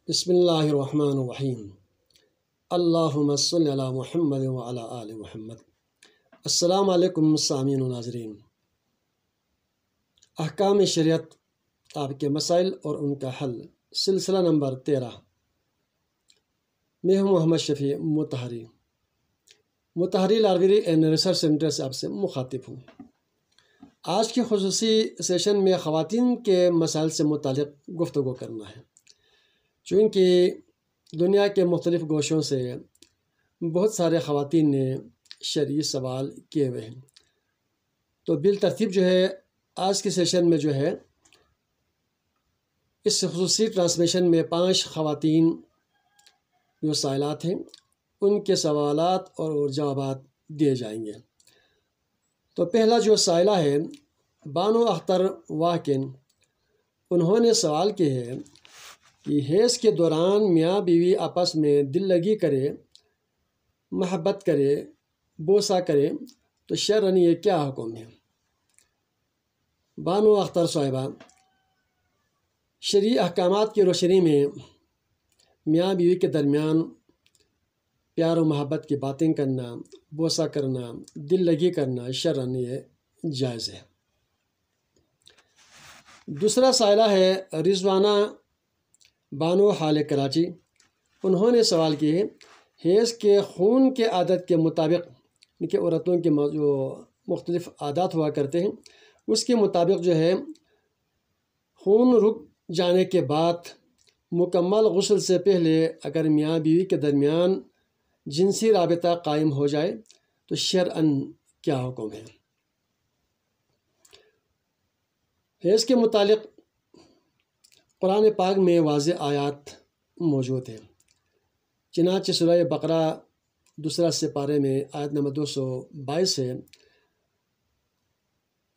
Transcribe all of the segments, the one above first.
بسم اللہ الرحمن الرحیم اللہم صلی علی محمد وعلی آل محمد۔ السلام علیکم سامعین و ناظرین۔ احکام شریعت، آپ کے مسائل اور ان کا حل، سلسلہ نمبر 13۔ میں ہوں Muhammad Shafi Mutahari library and research centre سے آپ سے مخاطب ہوں۔ آج کے خصوصی سیشن میں خواتین کے مسائل سے متعلق گفتگو کرنا ہے، چونکہ دنیا کے مختلف گوشوں سے بہت سارے خواتین نے شرعی سوال کیے ہوئے ہیں، تو بالترتیب آج کے سیشن میں اس خصوصی ٹرانسمیشن میں 5 خواتین جو سائلات ہیں ان کے سوالات اور جوابات دیے جائیں گے۔ تو پہلا جو سائلہ ہے بانو اختر واکن، انہوں نے سوال کیا ہے کہ حیض کے دوران میاں بیوی آپس میں دل لگی کرے، محبت کرے، بوسہ کرے تو شرعاً یہ کیا حکم ہے؟ بانو اختر صاحبہ، شرعی احکامات کی روشنی میں میاں بیوی کے درمیان پیار و محبت کی باتیں کرنا، بوسہ کرنا، دل لگی کرنا شرعاً یہ جائز ہے۔ دوسرا سائلہ ہے رضوانہ بانو حال کراچی، انہوں نے سوال کیا ہے حیض کے خون کے عادت کے مطابق کہ عورتوں کے جو مختلف عادات ہوا کرتے ہیں اس کے مطابق خون رک جانے کے بعد مکمل غسل سے پہلے اگر میاں بیوی کے درمیان جنسی رابطہ قائم ہو جائے تو شرعاً کیا حکم ہے؟ حیض کے متعلق قرآن پاک میں واضح آیات موجود ہیں، چنانچہ سورہ بقرہ 2 سپارے میں آیت نمبر 222 ہے،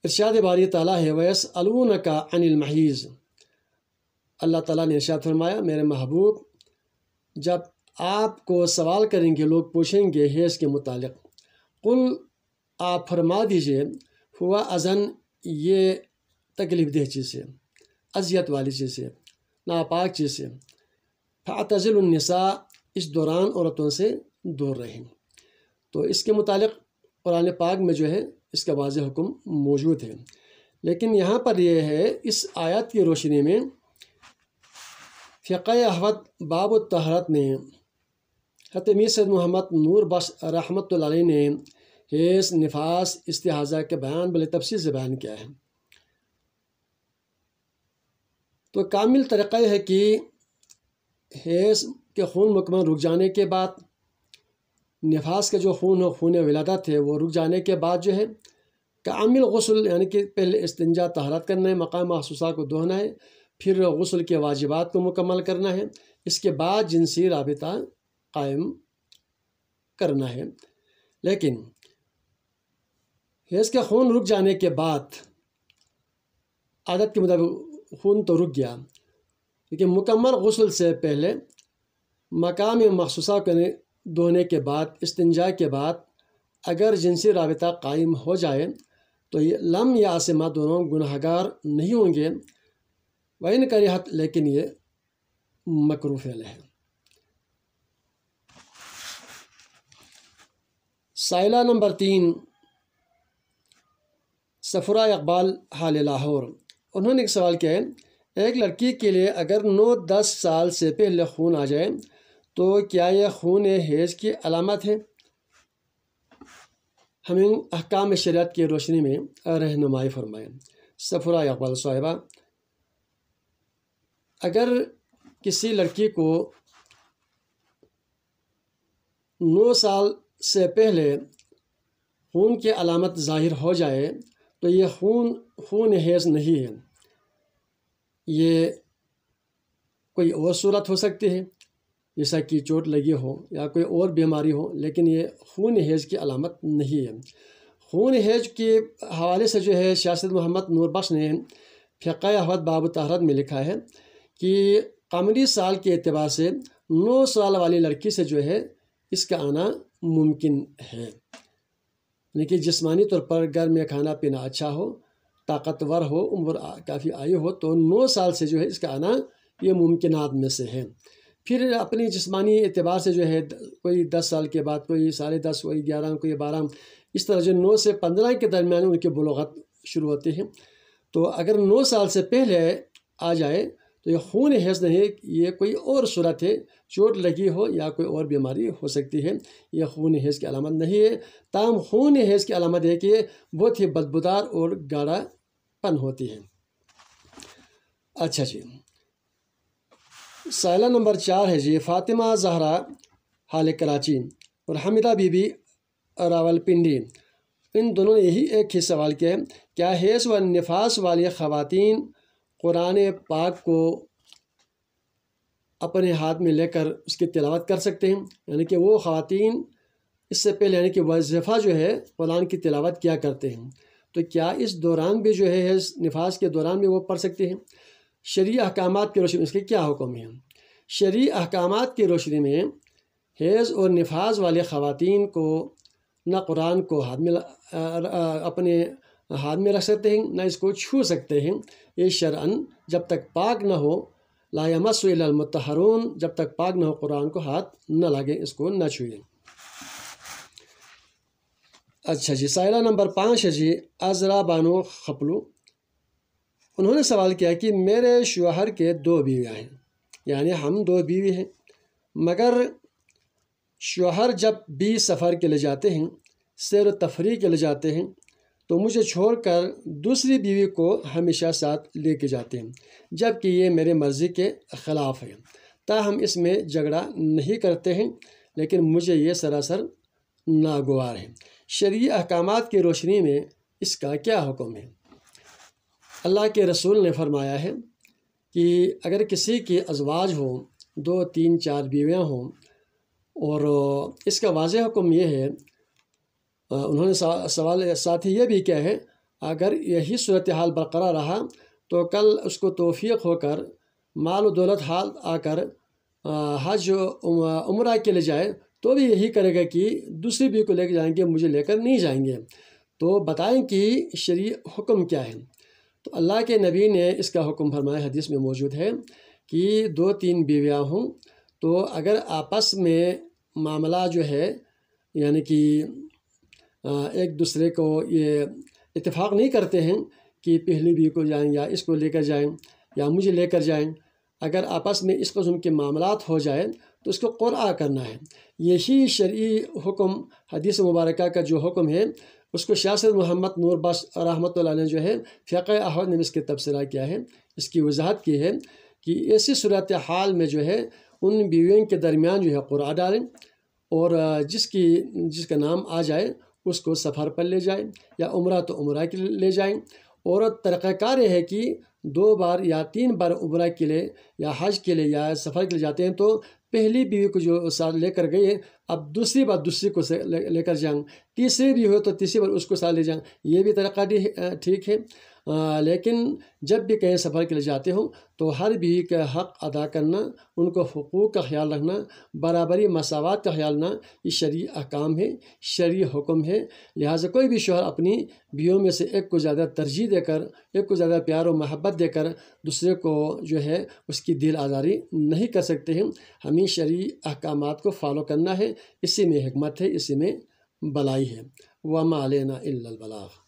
ارشاد باری تعالیٰ ہے وَيَسْأَلُونَكَ عَنِ الْمَحِيضِ، اللہ تعالیٰ نے ارشاد فرمایا میرے محبوب جب آپ کو سوال کریں گے، لوگ پوچھیں گے حیض کے متعلق، قل آپ فرما دیجئے ہوا اذن، یہ تکلیف دہ چیز ہے، اذیت والی چیز ہے، ناپاک چیز ہے، فاعتزلوا النساء، اس دوران عورتوں سے دور رہیں۔ تو اس کے متعلق قرآن پاک میں اس کا واضح حکم موجود ہے، لیکن یہاں پر یہ ہے اس آیات کی روشنی میں فقہ احوط باب الطہارت میں حضرت میر سید محمد نور بخش رحمۃ اللہ علیہ نے حیض، نفاس، استحاضہ کے بیان بڑے تفصیل سے بیان کیا ہے۔ تو کامل طریقہ یہ ہے کہ حیض کے خون مکمل رک جانے کے بعد، نفاس کا جو خون ہو، خون ولادت ہے، وہ رک جانے کے بعد کامل غسل، یعنی کہ پہلے استنجا طہارت کرنا ہے، مقام محسوسہ کو دھونا ہے، پھر غسل کے واجبات کو مکمل کرنا ہے، اس کے بعد جنسی رابطہ قائم کرنا ہے۔ لیکن حیض کا خون رک جانے کے بعد عادت کے مطابق خون تو رک گیا، لیکن مکمل غسل سے پہلے مقام مخصوصہ کو دھونے کے بعد، استنجا کے بعد اگر جنسی رابطہ قائم ہو جائے تو یہ لم یا عاصمہ دونوں گناہ گار نہیں ہوں گے، وَإِنْ کَرِہَتْ، لیکن یہ مکروہ فعل ہے۔ سائلہ نمبر 3 سفرہ اقبال حال لاہور، انہوں نے ایک سوال کیا ہے ایک لڑکی کے لیے اگر 9-10 سال سے پہلے خون آ جائے تو کیا یہ خون حیض کی علامت ہے؟ ہمیں احکام شریعت کی روشنی میں رہنمائی فرمائیں۔ سفرہ اقبال صاحبہ، اگر کسی لڑکی کو 9 سال سے پہلے خون کی علامت ظاہر ہو جائے تو یہ خون حیض نہیں ہے، یہ کوئی اور صورت ہو سکتی ہے جیسا کہ چوٹ لگی ہو یا کوئی اور بیماری ہو، لیکن یہ خون حیض کی علامت نہیں ہے۔ خون حیض کے حوالے سے شاہ سید محمد نور بخش نے فقہ احوط باب الطہارت میں لکھا ہے کہ قمری سال کے اعتبار سے 9 سال والی لڑکی سے اس کا آنا ممکن ہے، لیکن جسمانی طور پر گھر میں کھانا پینا اچھا ہو، طاقتور ہو، عمر کافی آئی ہو تو 9 سال سے اس کا آنا یہ ممکنات میں سے ہے۔ پھر اپنی جسمانی اعتبار سے جو ہے کوئی 10 سال کے بعد، کوئی 10.5، کوئی 11، کوئی 12، اس طرح جو 9 سے 15 کے درمیان ان کی بلوغت شروع ہوتی ہے۔ تو اگر 9 سال سے پہلے آ جائے تو یہ خون حیض نہیں، یہ کوئی اور صورت ہے، چوٹ لگی ہو یا کوئی اور بیماری ہو سکتی ہے، یہ خون حیض کی علامت نہیں ہے۔ تاہم خون حیض کی علامت ہے کہ یہ بہت ہی بدبودار اور گاڑھا پن ہوتی ہے۔ اچھا جی، سائلہ نمبر 4 ہے جی فاطمہ زہرا حال کراچی اور حمیدہ بی بی راول پنڈی، ان دونوں نے یہی ایک ہی سوال کیا ہے، کیا حیض و نفاس والی خواتین قرآن پاک کو اپنے ہاتھ میں لے کر اس کی تلاوت کر سکتے ہیں؟ یعنی کہ وہ خواتین اس سے پہلے یعنی کہ وظیفہ جو ہے قرآن کی تلاوت کیا کرتے ہیں، تو کیا اس دوران بھی جو ہے حیض نفاس کے دوران بھی وہ پڑھ سکتے ہیں؟ شرعی احکامات کی روشنی میں اس کے کیا حکم ہیں؟ شرعی احکامات کی روشنی میں حیض اور نفاس والے خواتین کو نہ قرآن کو اپنے ہاتھ میں رکھ سکتے ہیں، نہ اس کو چھو سکتے ہیں۔ یہ شرعاً جب تک پاک نہ ہو، لا یمس الا المطہرون، جب تک پاک نہ ہو قرآن کو ہاتھ نہ لگیں، اس کو نہ چھوئیں۔ اچھا جی، سائلہ نمبر 5 ہے جی عذرا بانو خپلو، انہوں نے سوال کیا کہ میرے شوہر کے 2 بیویاں ہیں، یعنی ہم 2 بیوی ہیں، مگر شوہر جب بھی سفر کے لے جاتے ہیں، سیر و تفریح کے لے جاتے ہیں، تو مجھے چھوڑ کر دوسری بیوی کو ہمیشہ ساتھ لے کے جاتے ہیں، جب کہ یہ میرے مرضی کے خلاف ہے۔ تاہم اس میں جھگڑا نہیں کرتے ہیں، لیکن مجھے یہ سراسر ناگوار ہے۔ شرعی احکامات کی روشنی میں اس کا کیا حکم ہے؟ اللہ کے رسول نے فرمایا ہے کہ اگر کسی کے ازواج ہوں، 2، 3، 4 بیویاں ہوں، اور اس کا واضح حکم یہ ہے، انہوں نے سوال ساتھ ہی یہ بھی کیا ہے، اگر یہی صورتحال برقرار رہا تو کل اس کو توفیق ہو کر مال و دولت حال آ کر حج عمرہ کے لے جائے تو بھی یہی کرے گا کہ دوسری بیوی کو لے کے جائیں گے، مجھے لے کر نہیں جائیں گے۔ تو بتائیں کہ شرعی حکم کیا ہے؟ تو اللہ کے نبی نے اس کا حکم فرمایا، حدیث میں موجود ہے کہ 2، 3 بیویاں ہوں تو اگر آپس میں معاملہ جو ہے یعنی کہ ایک دوسرے کو یہ اتفاق نہیں کرتے ہیں کہ پہلی بیوی کو جائیں یا اس کو لے کر جائیں یا مجھے لے کر جائیں، اگر آپس میں اس قسم کے معاملات ہو جائیں تو اس کو قرعہ کرنا ہے۔ یہی شرعی حکم حدیث مبارکہ کا جو حکم ہے اس کو شاہ سید محمد نور بخش رحمۃ اللہ علیہ جو ہے فقہ احوال نے اس کے تبصرہ کیا ہے، اس کی وضاحت کی ہے کہ ایسی صورتحال میں جو ہے ان بیویوں کے درمیان جو ہے قرعہ ڈالیں، اور جس کا نام آ جائے اس کو سفر پر لے جائیں، یا عمرہ تو عمرہ کے لیے لے جائیں۔ اور طریقہ کار یہ ہے کہ 2 بار یا 3 بار عمرہ کے لیے یا حج کے لیے یا سفر کے لیے جاتے ہیں تو پہلی بیوی کو جو ساتھ لے کر گئے اب دوسری بار دوسری کو لے کر جائیں، تیسری بھی ہو تو تیسری بار اس کو ساتھ لے جائیں، یہ بھی طریقہ ٹھیک ہے۔ لیکن جب بھی کہیں سفر کے لیے جاتے ہوں تو ہر بیوی کا حق ادا کرنا، ان کو حقوق کا خیال رکھنا، برابری مساوات کا خیال رکھنا، یہ شرعی احکام ہے، شرعی حکم ہے۔ لہٰذا کوئی بھی شوہر اپنی بیویوں میں سے ایک کو زیادہ ترجیح دے کر، ایک کو زیادہ پیار و محبت دے کر دوسرے کو جو ہے اس کی دل آزاری نہیں کر سکتے ہیں۔ ہمیں شرعی احکامات کو فالو کرنا ہے، اسی میں حکمت ہے، اسی میں بلائی ہے۔ وَمَا عَلَيْنَا إِلَّا الْبَلَاغُ۔